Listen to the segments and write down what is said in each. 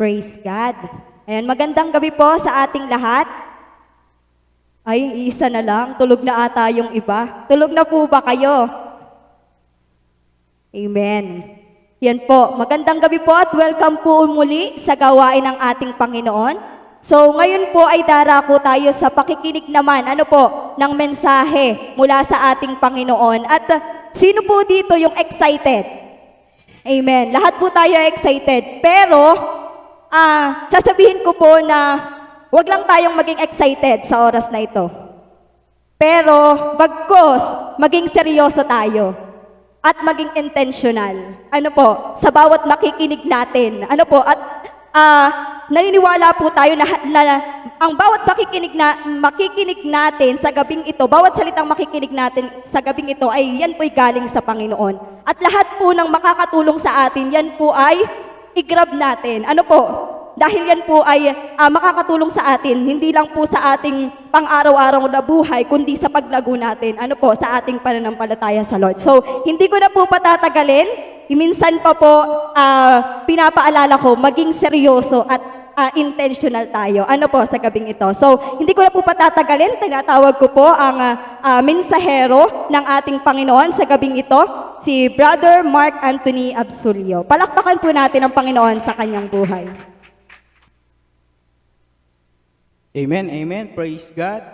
Praise God. Ayan, magandang gabi po sa ating lahat. Ay, isa na lang. Tulog na ata yung iba. Tulog na po ba kayo? Amen. Yan po. Magandang gabi po at welcome po muli sa gawain ng ating Panginoon. So, ngayon po ay darako tayo sa pakikinig naman, ng mensahe mula sa ating Panginoon. At sino po dito yung excited? Amen. Lahat po tayo excited. Pero, sasabihin ko po na wag lang tayong maging excited sa oras na ito. Pero, bagkos, maging seryoso tayo. At maging intentional. Sa bawat makikinig natin. Naniniwala po tayo na ang bawat makikinig natin sa gabing ito, bawat salitang makikinig natin sa gabing ito ay yan po'y galing sa Panginoon. At lahat po ng makakatulong sa atin, yan po ay i-grab natin. Dahil yan po ay makakatulong sa atin, hindi lang po sa ating pang-araw-araw na buhay, kundi sa paglago natin, sa ating pananampalataya sa Lord. So, hindi ko na po patatagalin. Minsan pa po, pinapaalala ko, maging seryoso at intentional tayo. Sa gabing ito. So, hindi ko na po patatagalin. Tinatawag ko po ang mensahero ng ating Panginoon sa gabing ito, si Brother Mark Anthony Absulio. Palakpakan po natin ang Panginoon sa kanyang buhay. Amen, amen. Praise God.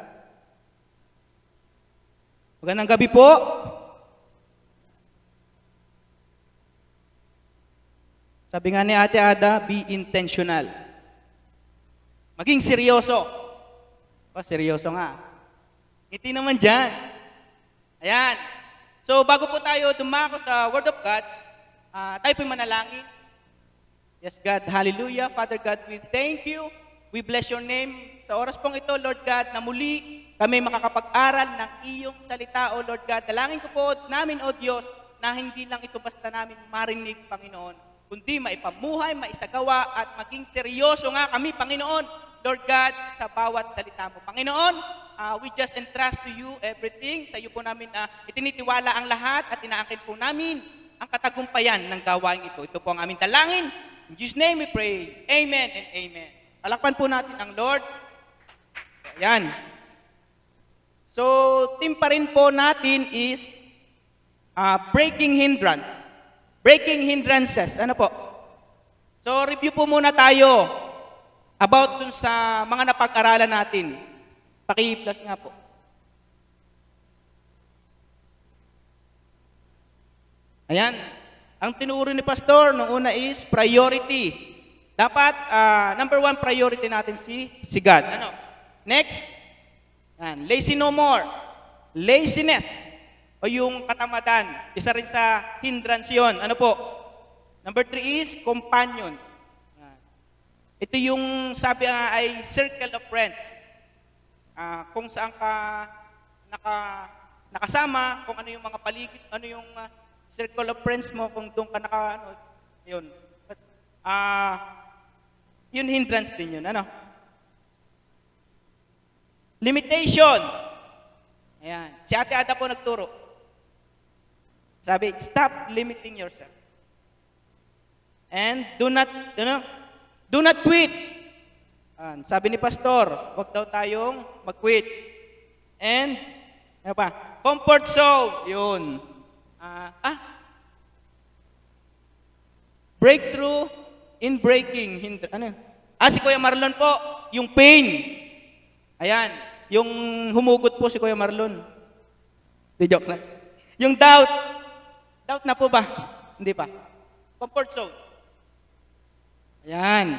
Magandang gabi po. Sabi nga ni Ate Ada, be intentional. Maging seryoso. Seryoso nga. Ngiti naman dyan. Ayan. So, bago po tayo dumako sa Word of God, tayo po'y manalangin. Yes, God. Hallelujah. Father God, we thank you. We bless your name. Sa oras pong ito, Lord God, na muli kami makakapag-aral ng iyong salita, O Lord God. Dalangin ko po namin, O Diyos, na hindi lang ito basta namin marinig, Panginoon, kundi maipamuhay, maisagawa, at maging seryoso nga kami, Panginoon, Lord God, sa bawat salita mo. Panginoon, we just entrust to you everything. Sa iyo po namin itinitiwala ang lahat at inaangkin po namin ang katagumpayan ng gawain ito. Ito po ang aming dalangin. In Jesus' name we pray. Amen and amen. Palakpan po natin ang Lord. Ayan. So, team pa rin po natin is breaking hindrance. Breaking hindrances. So, review po muna tayo about dun sa mga napag-aralan natin. Paki-plus nga po. Ayan. Ang tinuro ni Pastor nung una is priority. Dapat, number one priority natin si God. Next, lazy no more. Laziness, o yung katamadan, isa rin sa hindrance yun. Number 3 is companion. Ito yung sabi nga ay circle of friends. Kung saan ka nakasama, kung ano yung mga paligid, ano yung circle of friends mo, kung doon ka yun. Yun hindrance din yun. Limitation. Ayan. Si Ate Ada po nagturo. Sabi, stop limiting yourself. And do not quit. Sabi ni Pastor, wag daw tayong mag-quit. And, comfort zone. Yun. Breakthrough in breaking. Si Kuya Marlon po, yung pain. Ayan, yung humugot po si Kuya Marlon. Di joke lang. Yung doubt. Doubt na po ba? Hindi pa. Comfort zone. Ayan.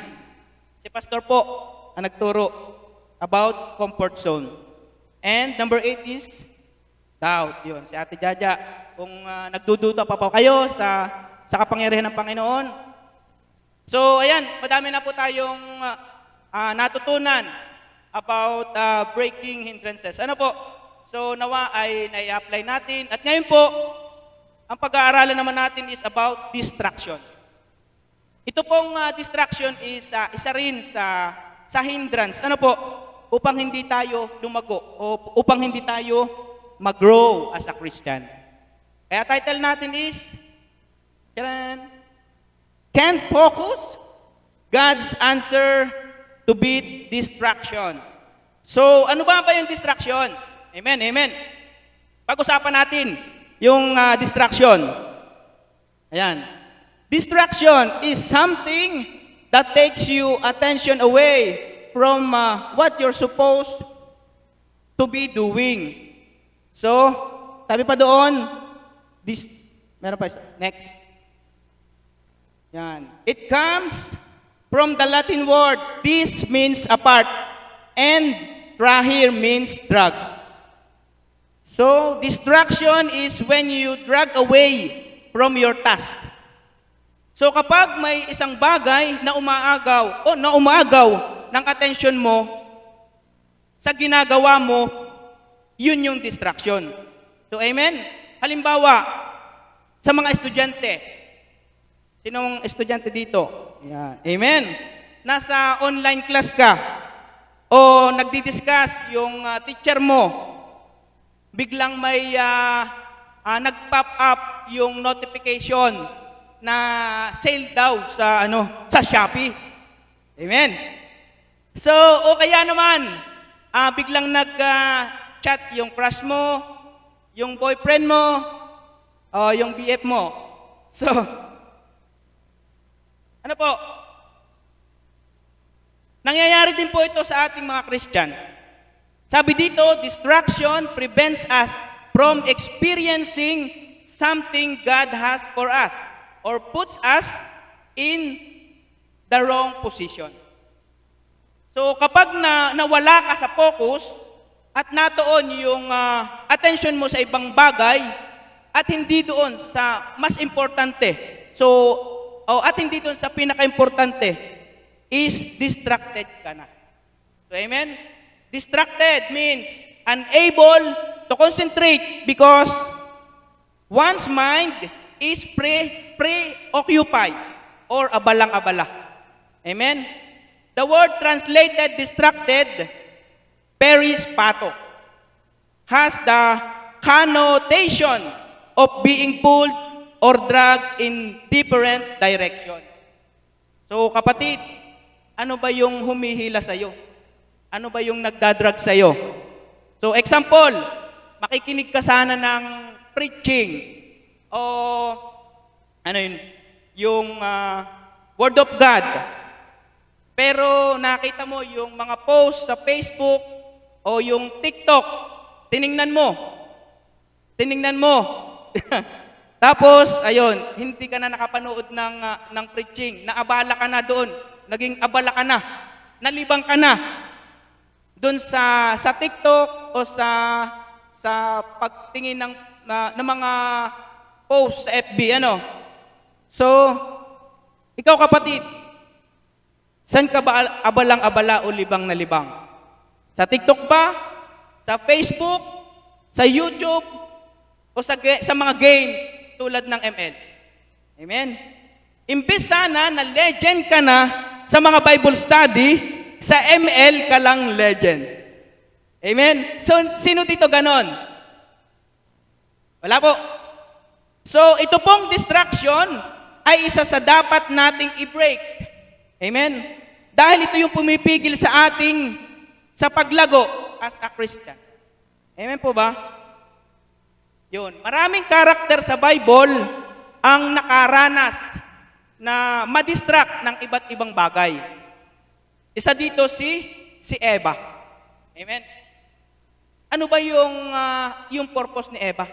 Si Pastor po ang nagturo about comfort zone. And number 8 is doubt. Yun, si Ate Jaja. Kung nagdududa pa po kayo sa kapangyarihan ng Panginoon. So, ayan, madami na po tayong natutunan about breaking hindrances. So, nawa ay nai-apply natin. At ngayon po, ang pag-aaralan naman natin is about distraction. Ito pong distraction is isa rin sa hindrance. Upang hindi tayo lumago o upang hindi tayo mag-grow as a Christian. Kaya title natin is, can't focus God's answer to beat distraction. So, ano ba yung distraction? Amen, amen. Pag-usapan natin yung distraction. Ayan. Distraction is something that takes you attention away from what you're supposed to be doing. So, sabi pa doon, meron pa isa. Next. Yan. It comes from the Latin word, this means apart, and trahir means drag. So, distraction is when you drag away from your task. So, kapag may isang bagay na umaagaw ng attention mo sa ginagawa mo, yun yung distraction. So, amen? Halimbawa, sa mga estudyante, sinong estudyante dito? Yan. Amen? Nasa online class ka, o nagdi-discuss yung teacher mo, biglang may nag-pop up yung notification na sale daw sa Shopee. Amen. So, o kaya naman biglang nag-chat yung crush mo, yung boyfriend mo, o yung BF mo. So, ano po? Nangyayari din po ito sa ating mga Christians. Sabi dito, distraction prevents us from experiencing something God has for us or puts us in the wrong position. So kapag nawala ka sa focus at natuon yung attention mo sa ibang bagay at hindi doon sa mas importante, at hindi doon sa pinaka-importante, is distracted ka na. So amen? Distracted means unable to concentrate because one's mind is preoccupied or abalang-abala. Amen? The word translated distracted, perispato, has the connotation of being pulled or dragged in different direction. So kapatid, ano ba yung humihila sa'yo? Ano ba yung nagdadrag sa'yo? So example, makikinig ka sana ng preaching o yung Word of God. Pero nakita mo yung mga post sa Facebook o yung TikTok, tiningnan mo. Tapos, ayun, hindi ka na nakapanood ng preaching. Naabala ka na doon. Naging abala ka na. Nalibang ka na. Doon sa TikTok o sa pagtingin ng mga post sa FB, So, ikaw kapatid, saan ka ba abalang-abala o libang na libang? Sa TikTok ba? Sa Facebook? Sa YouTube? O sa mga games tulad ng ML? Amen? Imbes sana na legend ka na sa mga Bible study, sa ML ka lang legend. Amen? So, sino dito ganon? Wala po. So, ito pong distraction ay isa sa dapat nating i-break. Amen? Dahil ito yung pumipigil sa paglago as a Christian. Amen po ba? Yun. Maraming karakter sa Bible ang nakaranas na madistract ng iba't ibang bagay. Isa dito si Eva. Amen? Ano ba yung purpose ni Eva?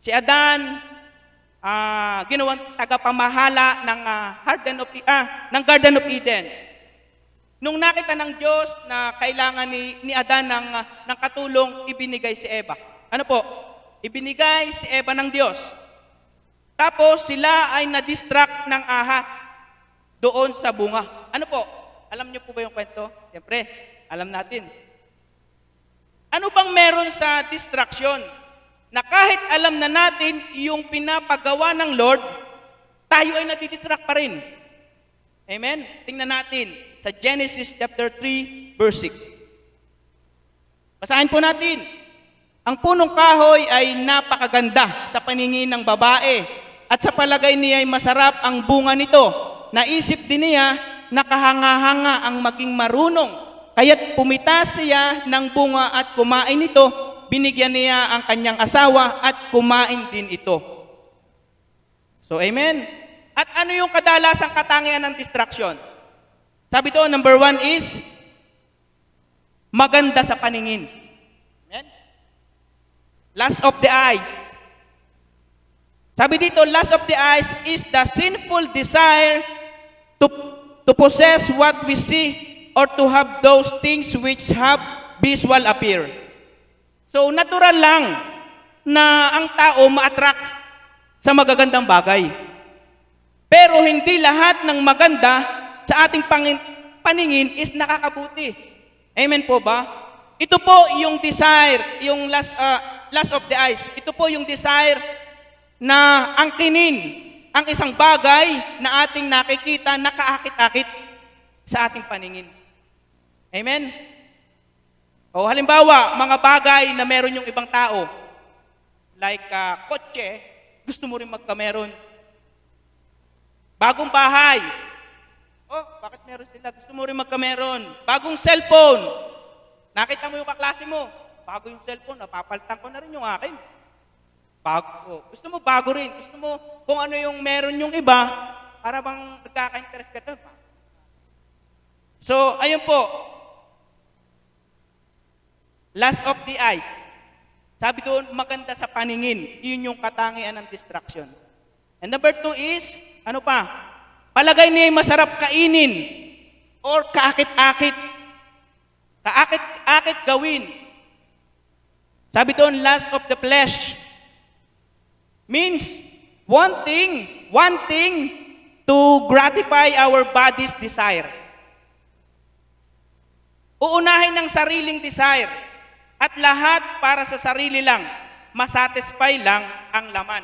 Si Adan, ginawang tagapamahala ng Garden of Eden. Nung nakita ng Diyos na kailangan ni Adan ng katulong, ibinigay si Eva. Ano po? Ibinigay si Eva ng Diyos. Tapos sila ay na-distract ng ahas doon sa bunga. Ano po? Alam niyo po ba yung kwento? Siyempre, alam natin. Ano bang meron sa distraction? Na kahit alam na natin yung pinapagawa ng Lord, tayo ay nadidistract pa rin. Amen? Tingnan natin sa Genesis chapter 3, verse 6. Basahin po natin. Ang punong kahoy ay napakaganda sa paningin ng babae at sa palagay niya ay masarap ang bunga nito. naisip din niya, nakahanga-hanga ang maging marunong. Kaya't pumitas siya ng bunga at kumain ito. Binigyan niya ang kanyang asawa at kumain din ito. So, amen? At ano yung kadalasang katangian ng distraction? Sabi doon, number 1 is, maganda sa paningin. Amen? Lust of the eyes. Sabi dito, lust of the eyes is the sinful desire to possess what we see or to have those things which have visual appear. So, natural lang na ang tao ma-attract sa magagandang bagay. Pero hindi lahat ng maganda sa ating paningin is nakakabuti. Amen po ba? Ito po yung desire, yung lust of the eyes. Ito po yung desire na angkinin ang isang bagay na ating nakikita, nakaakit-akit sa ating paningin. Amen? O halimbawa, mga bagay na meron yung ibang tao, like kotse, gusto mo rin magkameron. Bagong bahay, bakit meron sila? Gusto mo rin magkameron. Bagong cellphone, nakita mo yung kaklase mo, bago yung cellphone, napapalitan ko na rin yung akin. Bago. Gusto mo bago rin. Gusto mo kung ano yung meron yung iba, para bang nagkaka-interest ka doon. So, ayun po. Lust of the eyes. Sabi doon, maganda sa paningin. Yun yung katangian ng distraction. And number 2 is, ano pa? Palagay niya masarap kainin or kaakit-akit. Kaakit-akit gawin. Sabi doon, lust of the flesh. Means wanting to gratify our body's desire. Uunahin ng sariling desire at lahat para sa sarili lang, masatisfy lang ang laman.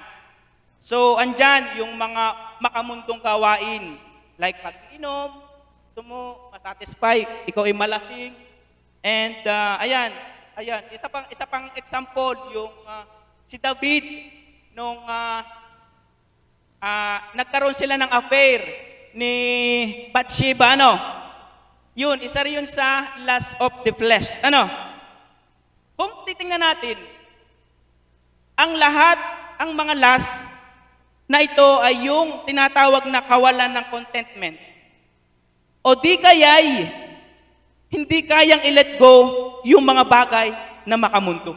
So, andyan yung mga makamundong gawain, like pag-inom, gusto mo masatisfy, ikaw ay malasing, and ayan, isa pang example, yung si David, nung nagkaroon sila ng affair ni Bathsheba, yun, isa rin yun sa lust of the flesh. Kung titingnan natin, ang mga lust na ito ay yung tinatawag na kawalan ng contentment. O di kaya'y hindi kayang i-let go yung mga bagay na makamundo.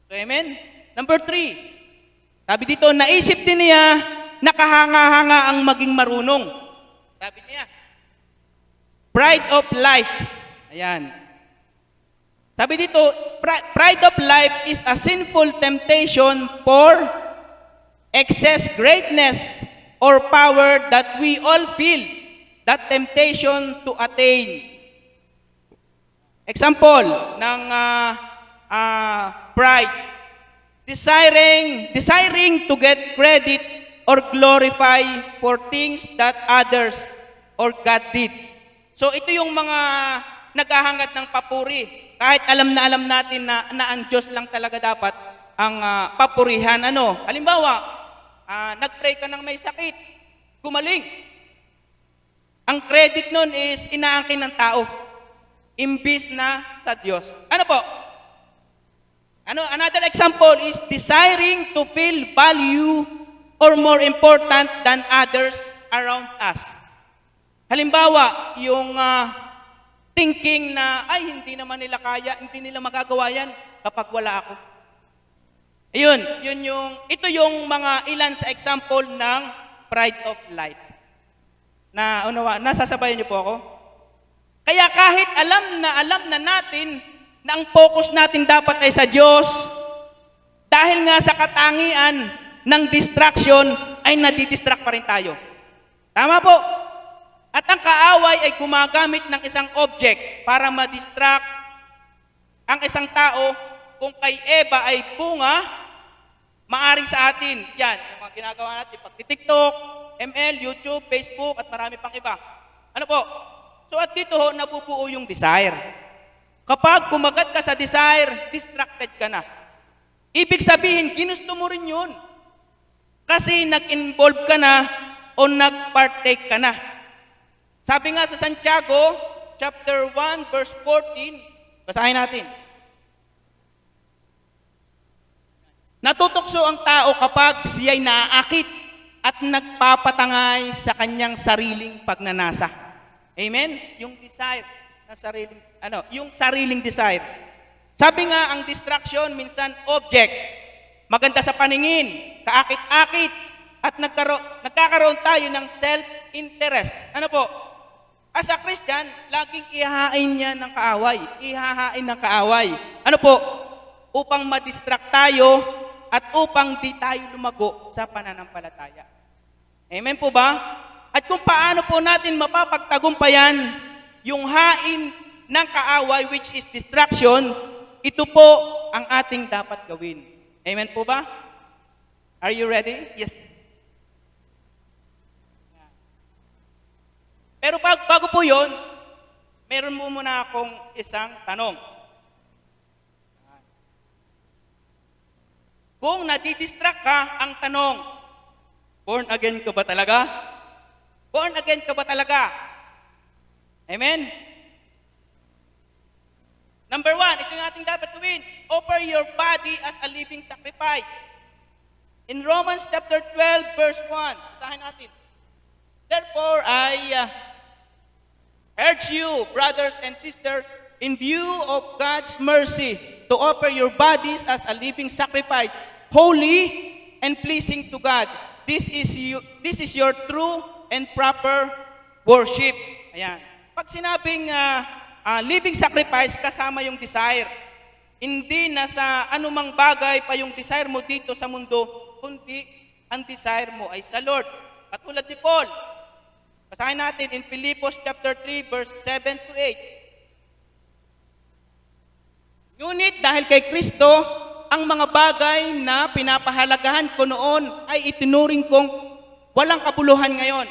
So, amen? Number 3, sabi dito, naisip din niya, nakahanga-hanga ang maging marunong. Sabi niya, pride of life. Ayan. Sabi dito, pride of life is a sinful temptation for excess greatness or power that we all feel that temptation to attain. Example ng pride. Desiring to get credit or glorify for things that others or God did. So ito yung mga naghahangad ng papuri. Kahit alam natin na ang Diyos lang talaga dapat ang papurihan. Halimbawa, nag-pray ka ng may sakit, gumaling. Ang credit nun is inaangkin ng tao, imbis na sa Diyos. Ano po? Another example is desiring to feel value or more important than others around us. Halimbawa, yung thinking na, hindi naman nila kaya, hindi nila magagawa yan kapag wala ako. Ito yung mga ilan sa example ng pride of life. Nasasabayan niyo po ako? Kaya kahit alam na natin na ang focus natin dapat ay sa Diyos, dahil nga sa katangian ng distraction, ay nadidistract pa rin tayo. Tama po? At ang kaaway ay gumagamit ng isang object para madistract ang isang tao. Kung kay Eva ay bunga, maaring sa atin, yan, yung mga ginagawa natin, pag-TikTok, ML, YouTube, Facebook, at marami pang iba. Ano po? So at dito nabubuo yung desire. Kapag kumagat ka sa desire, distracted ka na. Ibig sabihin, ginusto mo rin yun. Kasi nag-involve ka na o nagpartake ka na. Sabi nga sa Santiago, chapter 1, verse 14, basahin natin. Natutokso ang tao kapag siya'y naaakit at nagpapatangay sa kanyang sariling pagnanasa. Amen? Yung desire na sariling, yung sariling desire. Sabi nga, ang distraction minsan object. Maganda sa paningin, kaakit-akit, at nagkakaroon tayo ng self-interest. Ano po? As a Christian, laging ihahain niya ng kaaway. Ihahain ng kaaway. Ano po? Upang madistract tayo at upang di tayo lumago sa pananampalataya. Amen po ba? At kung paano po natin mapapagtagumpayan yung hain ng kaaway, which is distraction, ito po ang ating dapat gawin. Amen po ba? Are you ready? Yes. Pero bago po yun, meron mo muna akong isang tanong. Kung nadidistract ka, ang tanong, born again ka ba talaga? Born again ka ba talaga? Amen? Number 1, ito yung ating dapat gawin. Offer your body as a living sacrifice. In Romans chapter 12, verse 1, basahin natin. Therefore, I urge you, brothers and sisters, in view of God's mercy, to offer your bodies as a living sacrifice, holy and pleasing to God. This is your true and proper worship. Ayan. Pag sinabing living sacrifice, kasama yung desire. Hindi na sa anumang bagay pa yung desire mo dito sa mundo, kundi ang desire mo ay sa Lord. Katulad ni Paul. Basahin natin in Philippians chapter 3, verse 7 to 8. Ngunit dahil kay Kristo, ang mga bagay na pinapahalagahan ko noon ay itinuring kong walang kabuluhan ngayon.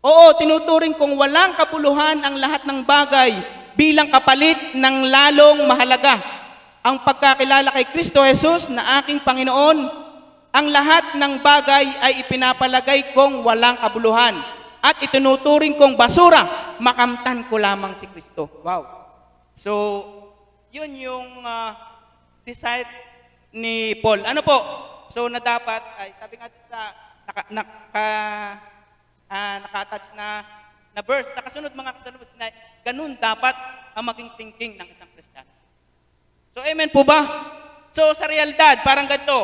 Oo, tinuturing kong walang kabuluhan ang lahat ng bagay bilang kapalit ng lalong mahalaga. Ang pagkakilala kay Kristo Jesus na aking Panginoon, ang lahat ng bagay ay ipinapalagay kong walang kabuluhan at itinuturing kong basura, makamtan ko lamang si Kristo. Wow. So, yun yung desire ni Paul. Ano po? So, na dapat, ay sabi nga sa naka-attach na verse, sa kasunod mga kasunod na ganun dapat ang maging thinking ng isang Kristiyano. So, amen po ba? So, sa realidad, parang ganito.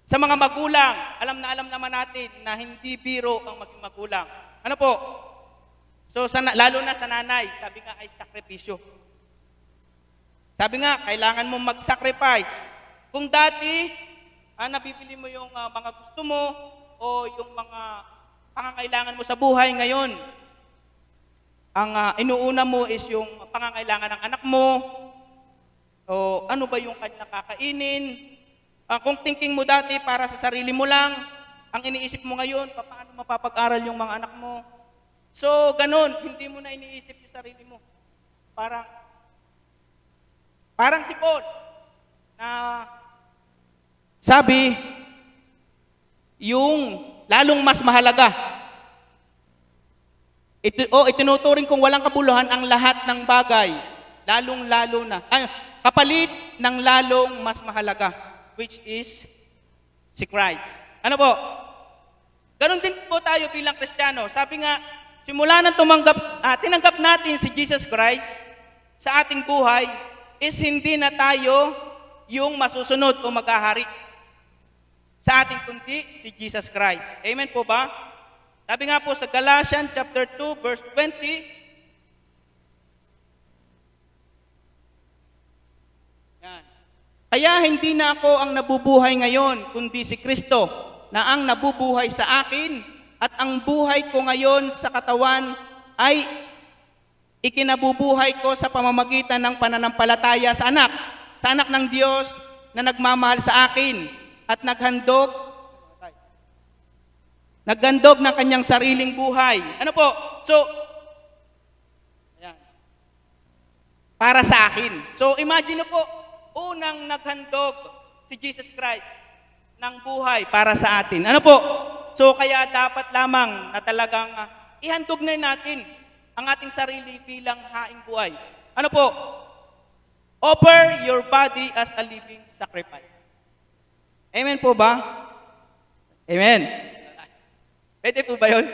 Sa mga magulang, alam naman natin na hindi biro ang maging magulang. Ano po? So, lalo na sa nanay, sabi nga ay sakripisyo. Sabi nga, kailangan mo mag-sacrifice. Kung dati, nabibili mo yung mga gusto mo o yung mga pangangailangan mo sa buhay ngayon, ang inuuna mo is yung pangangailangan ng anak mo, o ano ba yung kanyang kakainin. Kung thinking mo dati para sa sarili mo lang, ang iniisip mo ngayon, paano mapapag-aral yung mga anak mo. So, ganun, hindi mo na iniisip yung sarili mo. Parang si Paul, na sabi, yung lalong mas mahalaga, itinuturing kong walang kabuluhan ang lahat ng bagay, lalong-lalo na, kapalit ng lalong mas mahalaga, which is si Christ. Ano po? Ganon din po tayo bilang Kristiyano. Sabi nga, simula nang tinanggap natin si Jesus Christ sa ating buhay, is hindi na tayo yung masusunod o maghahari sa ating kundi si Jesus Christ. Amen po ba? Sabi nga po sa Galatians chapter 2, verse 20, kaya hindi na ako ang nabubuhay ngayon, kundi si Kristo na ang nabubuhay sa akin, at ang buhay ko ngayon sa katawan ay ikinabubuhay ko sa pamamagitan ng pananampalataya sa anak ng Diyos na nagmamahal sa akin at naghandog ng kanyang sariling buhay. Ano po? So, ayan. para sa akin. So imagine po, unang naghandog si Jesus Christ ng buhay para sa atin. Ano po? So kaya dapat lamang na talagang ihandog na natin ang ating sarili bilang haing buhay. Ano po? Offer your body as a living sacrifice. Amen po ba? Amen. Pwede po ba yun?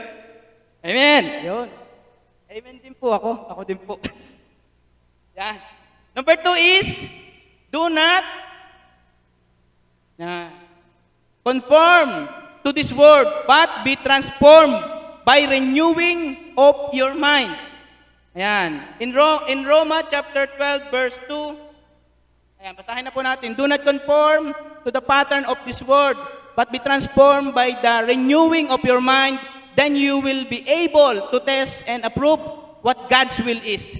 Amen. Yun. Amen din po ako. Ako din po. Yan. Number 2 is, do not conform to this world, but be transformed by renewing of your mind. Ayan. In Roma chapter 12 verse 2, ayan, basahin na po natin. Do not conform to the pattern of this world, but be transformed by the renewing of your mind. Then you will be able to test and approve what God's will is.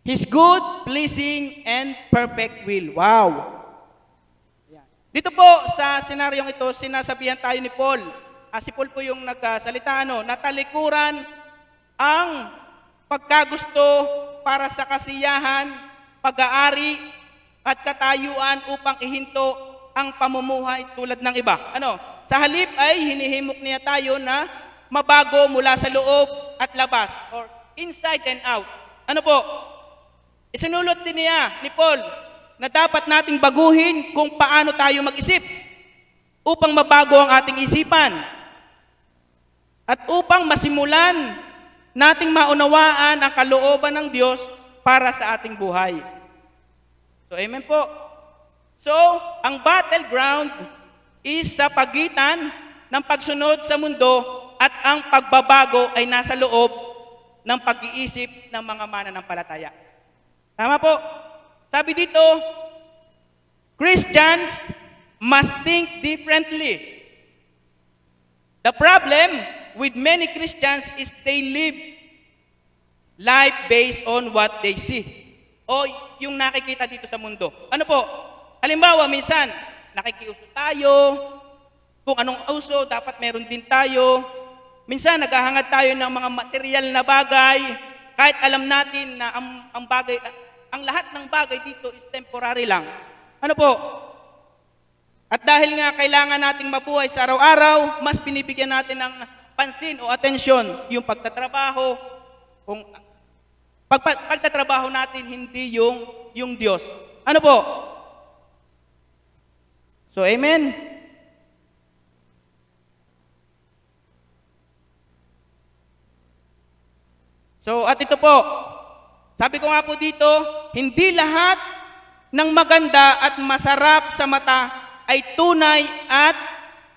His good, pleasing, and perfect will. Wow! Ayan. Dito po sa senaryong ito, sinasabihan tayo ni Paul. Si Paul po yung nagsalita, natalikuran ang pagkagusto para sa kasiyahan, pag-aari, at katayuan upang ihinto ang pamumuhay tulad ng iba. Sa halip ay hinihimok niya tayo na mabago mula sa loob at labas, or inside and out. Ano po? Isinulot din niya ni Paul na dapat nating baguhin kung paano tayo mag-isip upang mabago ang ating isipan at upang masimulan nating maunawaan ang kalooban ng Diyos para sa ating buhay. So, amen po. So, ang battleground is sa pagitan ng pagsunod sa mundo at ang pagbabago ay nasa loob ng pag-iisip ng mga mananampalataya. Tama po. Sabi dito, Christians must think differently. The problem with many Christians is they live life based on what they see. O yung nakikita dito sa mundo. Ano po? Halimbawa, minsan, nakikiuso tayo, kung anong uso, dapat meron din tayo. Minsan, naghahangad tayo ng mga material na bagay, kahit alam natin na ang lahat ng bagay dito is temporary lang. Ano po? At dahil nga kailangan nating mabuhay sa araw-araw, mas binibigyan natin ng pansin o atensyon yung pagtatrabaho. Kung pagtatrabaho natin, hindi yung Diyos. Ano po? So, amen? So, at ito po, sabi ko nga po dito, hindi lahat ng maganda at masarap sa mata ay tunay at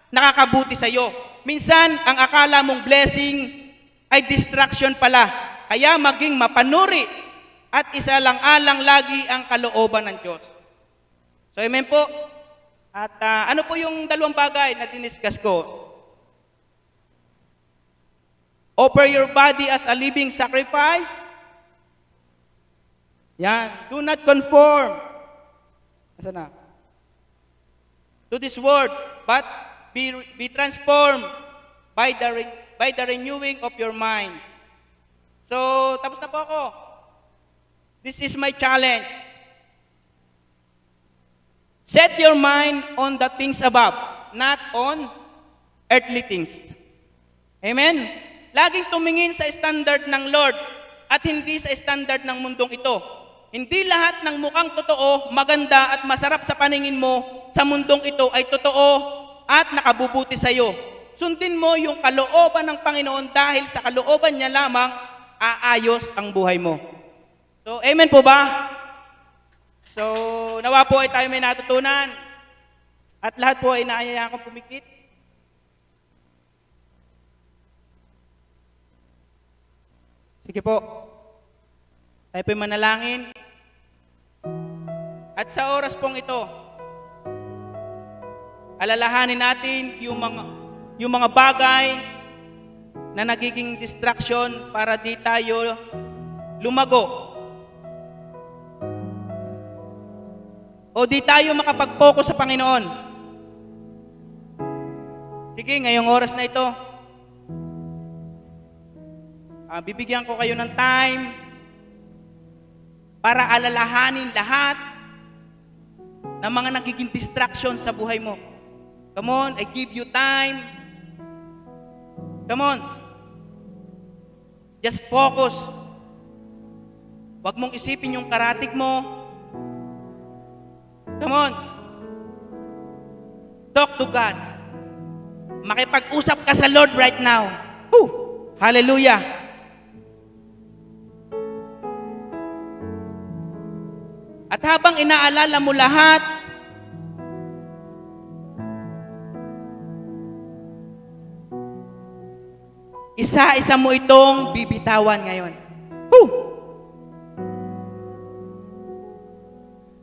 nakakabuti sa iyo. Minsan, ang akala mong blessing ay distraction pala. Kaya maging mapanuri at isalang-alang lagi ang kalooban ng Diyos. So, amen po. At ano po yung dalawang bagay na diniscuss ko? Offer your body as a living sacrifice. Yan. Do not conform. Nasaan na? To this world, but be transformed by the renewing of your mind. So, tapos na po ako. This is my challenge. Set your mind on the things above, not on earthly things. Amen? Laging tumingin sa standard ng Lord at hindi sa standard ng mundong ito. Hindi lahat ng mukhang totoo, maganda at masarap sa paningin mo sa mundong ito ay totoo at nakabubuti sa iyo. Sundin mo yung kalooban ng Panginoon dahil sa kalooban niya lamang aayos ang buhay mo. So, amen po ba? So, nawa po ay tayo may natutunan at lahat po ay naayayaan kong pumikit. Sige po. Tayo po'y manalangin. At sa oras pong ito, alalahanin natin yung mga bagay na nagiging distraction para di tayo lumago. O di tayo makapag-focus sa Panginoon. Sige, ngayong oras na ito, bibigyan ko kayo ng time para alalahanin lahat ng mga nagiging distraction sa buhay mo. Come on, I give you time. Come on. Just focus. Huwag mong isipin yung karatig mo. Come on. Talk to God. Makipag-usap ka sa Lord right now. Woo! Hallelujah. At habang inaalala mo lahat, isa-isa mo itong bibitawan ngayon. Woo!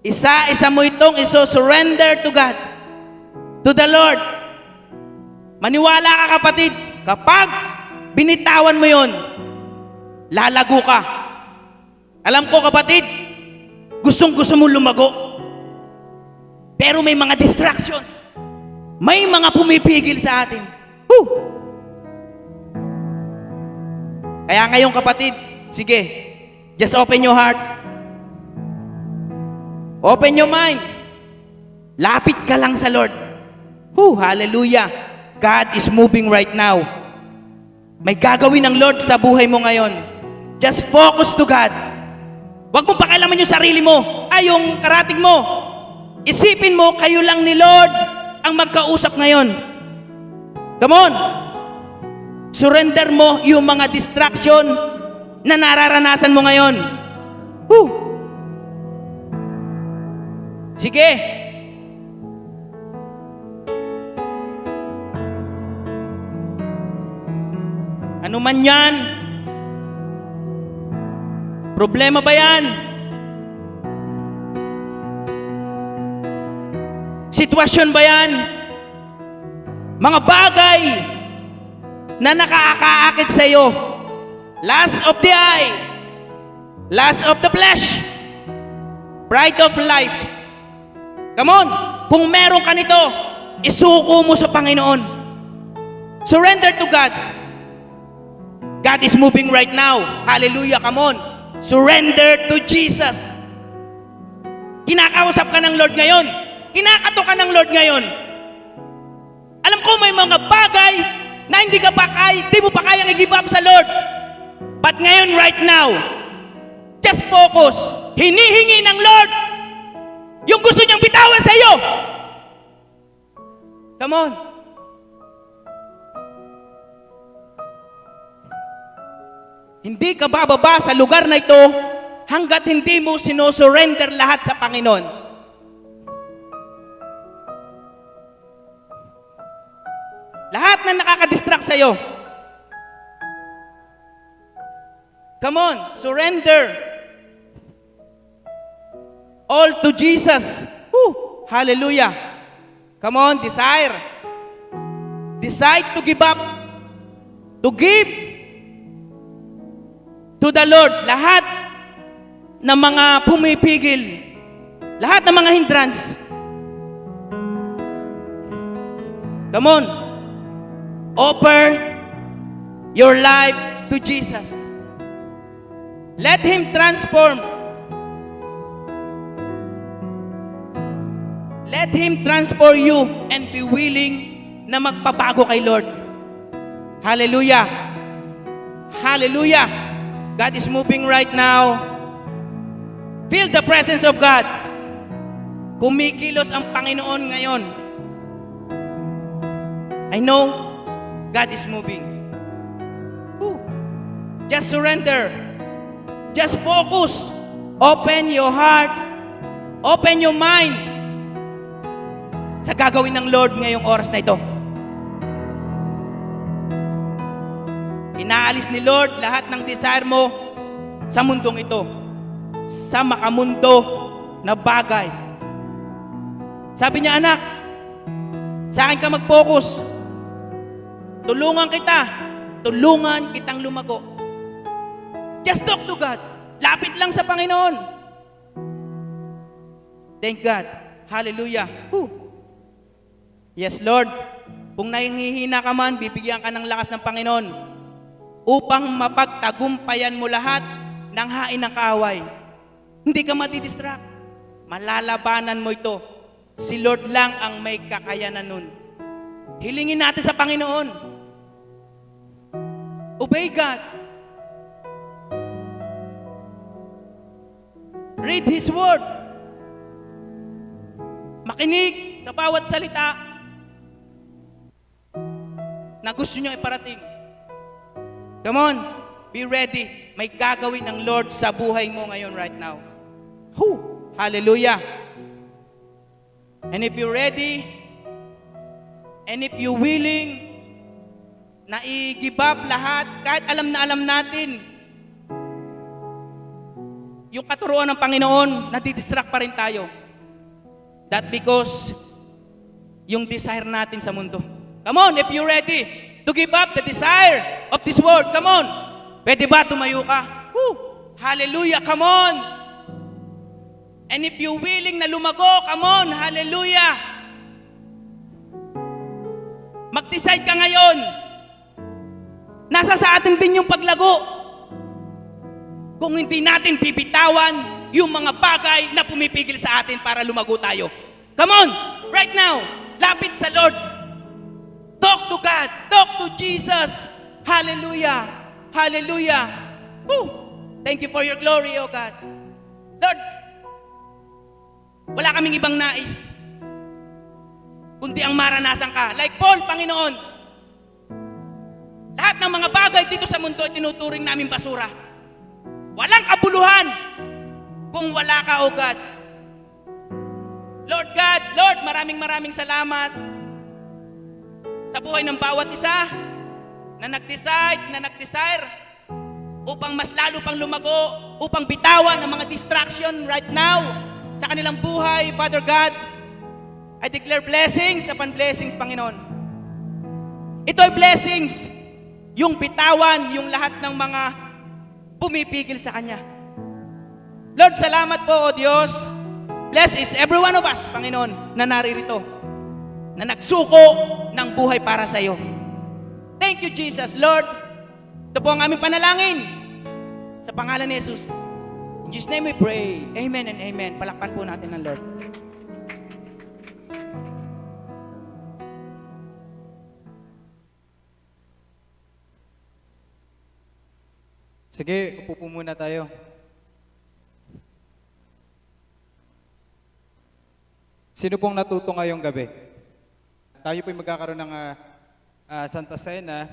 Isa-isa mo itong iso-surrender to God, to the Lord. Maniwala ka, kapatid, kapag binitawan mo yon, lalago ka. Alam ko, kapatid, gustong-gusto mo lumago. Pero may mga distraction. May mga pumipigil sa atin. Woo! Kaya ngayon, kapatid, sige, just open your heart. Open your mind. Lapit ka lang sa Lord. Woo, hallelujah. God is moving right now. May gagawin ng Lord sa buhay mo ngayon. Just focus to God. Huwag mong pakialaman yung sarili mo. Ay, yung karatig mo. Isipin mo, kayo lang ni Lord ang magkausap ngayon. Come on. Surrender mo yung mga distraction na nararanasan mo ngayon. Woo. Sige. Ano man yan? Problema ba yan? Sitwasyon ba yan? Mga bagay na nakakaakit sa iyo. Lust of the eye, lust of the flesh, pride of life. Come on, kung meron ka nito, isuko mo sa Panginoon. Surrender to God. God is moving right now. Hallelujah, come on. Surrender to Jesus. Kinakausap ka ng Lord ngayon. Kinakato ka ng Lord ngayon. Alam ko may mga bagay na hindi mo pa kayang i-give up sa Lord. But ngayon, right now, just focus. Hinihingi ng Lord yung gusto niyang bitawan sa iyo. Come on. Hindi ka bababa sa lugar na ito hanggat hindi mo sinosurrender lahat sa Panginoon. Lahat na nakakadistract sa iyo. Come on, surrender. All to Jesus. Woo. Hallelujah. Come on, desire. Decide to give up. To give to the Lord. Lahat ng mga pumipigil. Lahat ng mga hindrance. Come on. Offer your life to Jesus. Let Him transform. Let Him transform you and be willing na magpabago kay Lord. Hallelujah. Hallelujah. God is moving right now. Feel the presence of God. Kumikilos ang Panginoon ngayon. I know God is moving. Woo. Just surrender. Just focus. Open your heart. Open your mind sa gagawin ng Lord ngayong oras na ito. Inaalis ni Lord lahat ng desire mo sa mundong ito. Sa makamundo na bagay. Sabi niya, anak, sa akin ka mag-focus. Tulungan kita. Tulungan kitang lumago. Just talk to God. Lapit lang sa Panginoon. Thank God. Hallelujah. Whew. Yes, Lord. Kung nahihina ka man, bibigyan ka ng lakas ng Panginoon upang mapagtagumpayan mo lahat ng hain ng kaaway. Hindi ka madidistract. Malalabanan mo ito. Si Lord lang ang may kakayanan nun. Hilingin natin sa Panginoon. Obey God. Read His Word. Makinig sa bawat salita na gusto niyo iparating. Come on, be ready. May gagawin ang Lord sa buhay mo ngayon right now. Hallelujah. And if you're ready, and if you're willing na i-give up lahat, kahit alam na alam natin, yung katuruan ng Panginoon, nadidistract pa rin tayo. That because yung desire natin sa mundo. Come on, if you're ready to give up the desire of this world, come on. Pwede ba tumayo ka? Hallelujah, come on. And if you're willing na lumago, come on, hallelujah. Mag-decide ka ngayon. Nasa sa atin din yung paglago. Kung hindi natin bibitawan yung mga bagay na pumipigil sa atin para lumago tayo. Come on, right now, lapit sa Lord. Talk to God, talk to Jesus. Hallelujah, hallelujah. Thank you for your glory, O God. Lord, wala kaming ibang nais, kundi ang maranasan ka. Like Paul, Panginoon, lahat ng mga bagay dito sa mundo ay tinuturing namin basura. Walang kabuluhan kung wala ka, O God. Lord God, Lord, maraming salamat sa buhay ng bawat isa na nag-desire upang mas lalo pang lumago, upang bitawan ang mga distraction right now sa kanilang buhay. Father God, I declare blessings upon blessings, Panginoon. Ito ay blessings, yung bitawan, yung lahat ng mga pumipigil sa Kanya. Lord, salamat po, O Diyos. Bless is every one of us, Panginoon, na naririto, na nagsuko ng buhay para sa iyo. Thank you, Jesus. Lord, ito po ang aming panalangin sa pangalan ni Jesus. In Jesus' name we pray. Amen and amen. Palakpan po natin ang Lord. Sige, upo po muna tayo. Sino pong natuto ngayong gabi? Tayo po'y magkakaroon ng Santa Cena.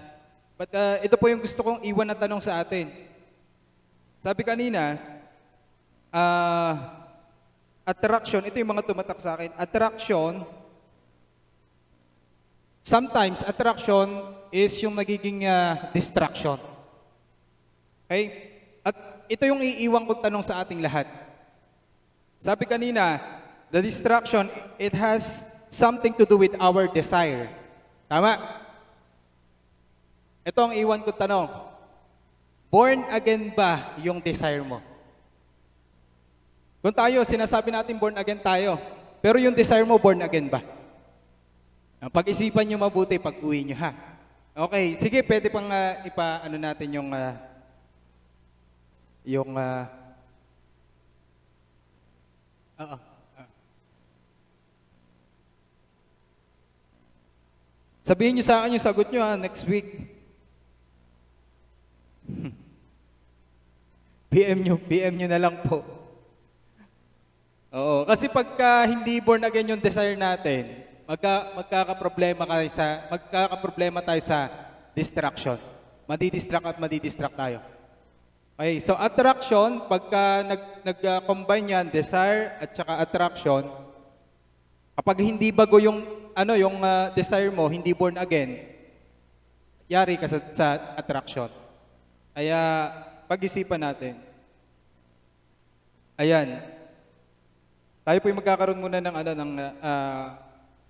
But ito po yung gusto kong iwan na tanong sa atin. Sabi kanina, attraction, ito yung mga tumatak sa akin. Attraction, sometimes attraction is yung nagiging distraction. Okay? At ito yung iiwan kong tanong sa ating lahat. Sabi kanina, the distraction, it has something to do with our desire. Tama? Ito ang iwan kong tanong. Born again ba yung desire mo? Kung tayo, sinasabi natin born again tayo. Pero yung desire mo, born again ba? Pag-isipan nyo mabuti pag uwi nyo, ha? Okay, sige, pwede pang ipa-ano natin yung sabihin nyo sa akin yung sagot nyo, next week. PM nyo na lang po. Oo, kasi pagka hindi born again yung desire natin, magkakaproblema tayo sa distraction. Madidistract tayo. Okay, so attraction, pagka nag-combine yan, desire at saka attraction, kapag hindi bago yung desire mo, hindi born again, yari ka sa attraction. Kaya pag-isipan natin. Ayan. Tayo po'y magkakaroon muna ng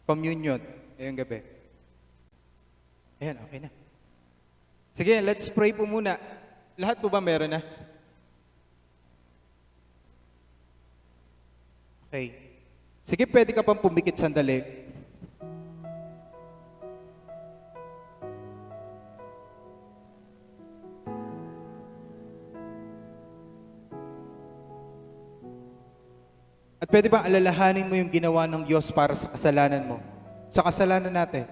communion ngayong gabi. Ayan, okay na. Sige, let's pray po muna. Lahat po ba meron na? Okay. Sige, pwede ka pang pumikit sandali. At pwede bang alalahanin mo yung ginawa ng Diyos para sa kasalanan mo? Sa kasalanan natin.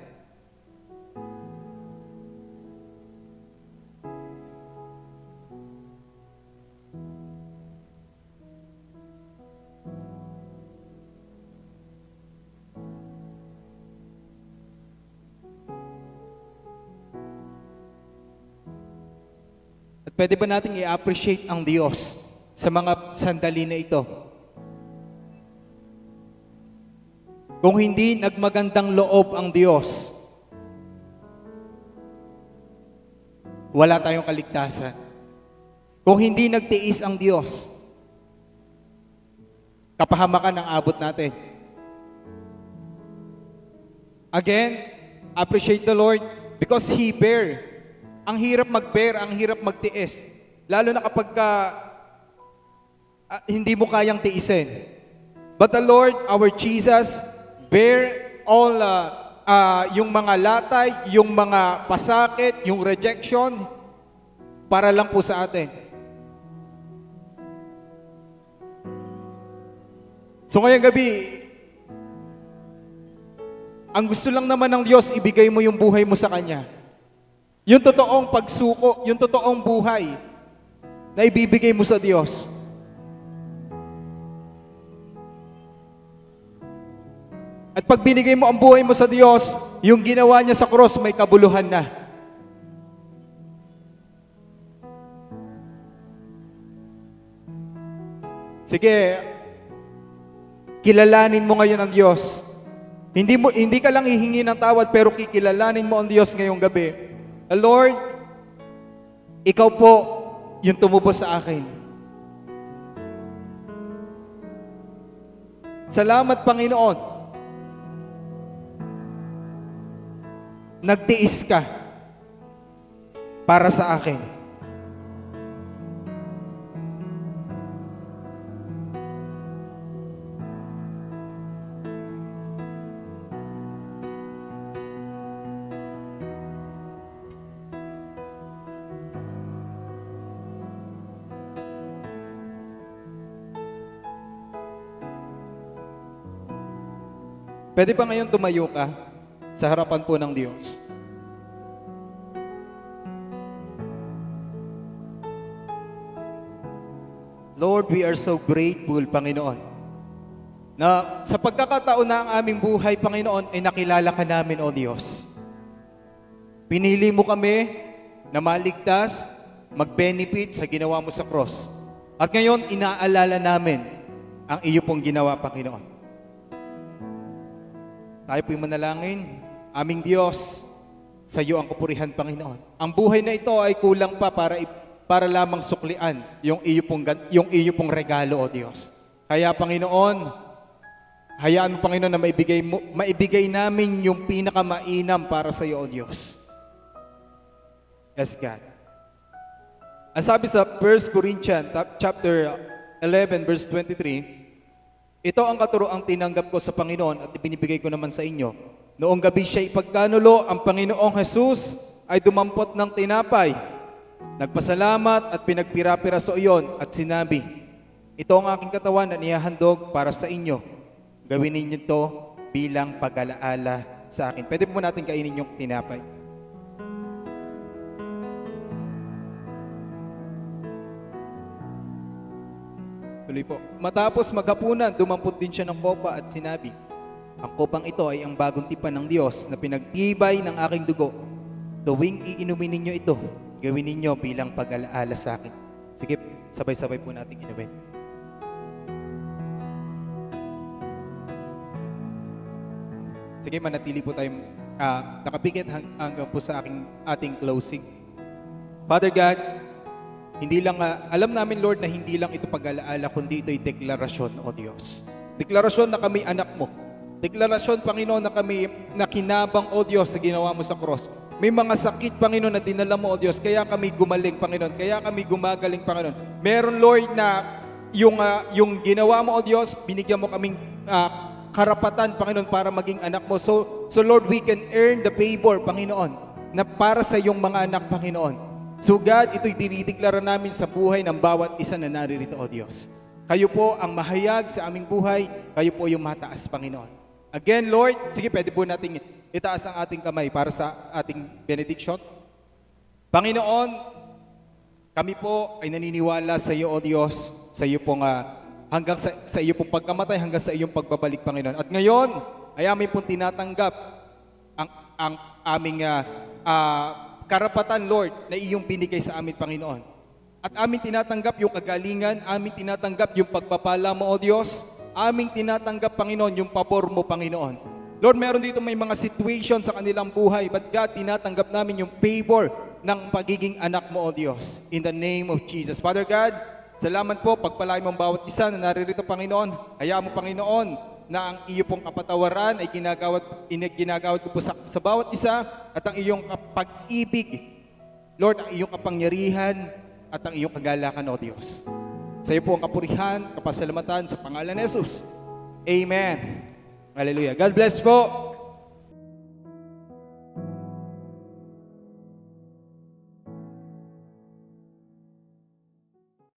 At pwede ba nating i-appreciate ang Diyos sa mga sandali na ito? Kung hindi nagmagandang loob ang Diyos, wala tayong kaligtasan. Kung hindi nagtiis ang Diyos, kapahamakan ang abot natin. Again, appreciate the Lord because He bear. Ang hirap mag-bear, ang hirap magtiis. Lalo na kapag hindi mo kayang tiisin. But the Lord, our Jesus, bear all yung mga latay, yung mga pasakit, yung rejection, para lang po sa atin. So ngayong gabi, ang gusto lang naman ng Diyos, ibigay mo yung buhay mo sa Kanya. Yung totoong pagsuko, yung totoong buhay na ibibigay mo sa Diyos. At pag binigay mo ang buhay mo sa Diyos, yung ginawa niya sa cross may kabuluhan na. Sige, kilalanin mo ngayon ang Diyos. Hindi ka lang hihingi ng tawad, pero kikilalanin mo ang Diyos ngayong gabi. Lord, Ikaw po yung tumubos sa akin. Salamat, Panginoon. Nagtiis ka para sa akin. Pwede ba ngayon tumayo ka sa harapan po ng Diyos? Lord, we are so grateful, Panginoon, na sa pagkakataon na ang aming buhay, Panginoon, ay nakilala ka namin, O Diyos. Pinili mo kami na maligtas, mag-benefit sa ginawa mo sa cross. At ngayon, inaalala namin ang iyo pong ginawa, Panginoon. Tayo po'y manalangin. Aming Diyos, sa iyo ang kapurihan, Panginoon. Ang buhay na ito ay kulang pa para lamang suklian yung iyo pong regalo, O Diyos. Kaya, Panginoon, hayaan mo, Panginoon, na maibigay namin yung pinakamainam para sa iyo, O Diyos. Yes, God. Ang sabi sa 1 Corinthians chapter 11 verse 23, ito ang katuroang tinanggap ko sa Panginoon at ibinibigay ko naman sa inyo. Noong gabi siya ipagkanulo, ang Panginoong Jesus ay dumampot ng tinapay. Nagpasalamat at pinagpira-piraso iyon at sinabi, ito ang aking katawan na nihahandog para sa inyo. Gawin ninyo ito bilang pag-alaala sa akin. Pwede po natin kainin yung tinapay. Tuloy po. Matapos maghapunan, dumampot din siya ng kopa at sinabi, ang kopang ito ay ang bagong tipan ng Diyos na pinagtibay ng aking dugo. Tuwing iinumin ninyo ito, gawin ninyo bilang pag-alaala sa akin. Sige, sabay-sabay po natin inumin. Sige, manatili po tayong nakapikit hanggang po sa ating closing. Father God, hindi lang, alam namin, Lord, na hindi lang ito pag-alaala, kundi ito'y deklarasyon, O Diyos. Deklarasyon na kami anak mo. Deklarasyon, Panginoon, na kami nakinabang, O Diyos, sa ginawa mo sa cross. May mga sakit, Panginoon, na dinala mo, O Diyos, kaya kami gumaling, Panginoon. Kaya kami gumagaling, Panginoon. Meron, Lord, na yung ginawa mo, O Diyos, binigyan mo kaming karapatan, Panginoon, para maging anak mo. So Lord, we can earn the favor, Panginoon, na para sa iyong mga anak, Panginoon. So God, ito'y dinideklara namin sa buhay ng bawat isa na naririto, O Diyos. Kayo po ang mahayag sa aming buhay. Kayo po yung mataas, Panginoon. Again, Lord, sige, pwede po nating itaas ang ating kamay para sa ating benediction. Panginoon, kami po ay naniniwala sa iyo, O Diyos, sa iyo pong hanggang sa iyo pong pagkamatay, hanggang sa iyong pagbabalik, Panginoon. At ngayon, ay amin pong tinatanggap ang aming karapatan, Lord, na iyong binigay sa amin, Panginoon. At amin tinatanggap yung kagalingan, amin tinatanggap yung pagpapala mo, O Diyos, aming tinatanggap, Panginoon, yung pabor mo, Panginoon. Lord, meron dito may mga situation sa kanilang buhay, but God, tinatanggap namin yung favor ng pagiging anak mo, O Diyos. In the name of Jesus. Father God, salamat po, pagpalain mo ang bawat isa na naririto, Panginoon. Hayaan mo, Panginoon, na ang iyo pong kapatawaran ay ginagawad ko po sa bawat isa, at ang iyong pag-ibig, Lord, ang iyong kapangyarihan at ang iyong kagalakan, O Diyos. Sa iyo po ang kapurihan, kapasalamatan sa pangalan ni Jesus. Amen. Hallelujah. God bless po.